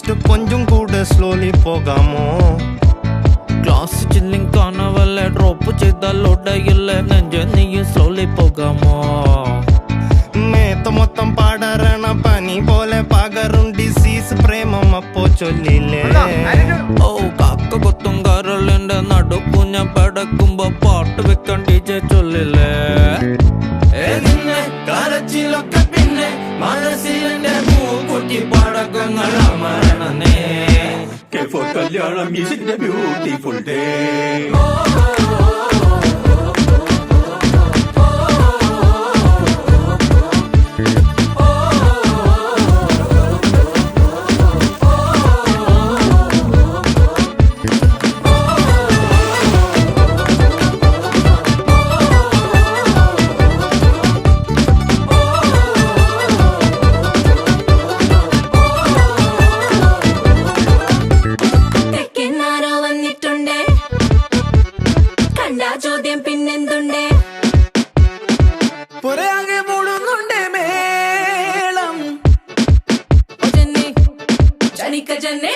Just കൊഞ്ചും കൂടെ slowly പോകാമോ? Class chilling കാണവല്ലേ drop ചെയ്താൽ ഒടയില്ലേ നെഞ്ച നീ സ്ലോലി പോകാമോ? മേത്ത മൊത്തം പാടറണ പനി പോലെ പകരും ഡിസീസ് പ്രേമം അപ്പോ ചൊല്ലില്ലേ? ഓ കാക്ക കൊത്തും കരളിന്റെ നടുക്കു ഞാൻ പടക്കുമ്പോ പാട്ട് വെക്കാൻ DJ ചൊല്ലില്ലേ? കരച്ചിലൊക്കെ പിന്നെ മനസ്സിലെ പൂക്കുട്ടി പടക്കങ്ങൾ അമരണേ. കല്യാണം is a beautiful day. ചോദ്യം പിന്നെന്തുണ്ടേ? പുറയാകെ മൂടുന്നുണ്ടേ മേളം ജനിക്ക ജന്നെ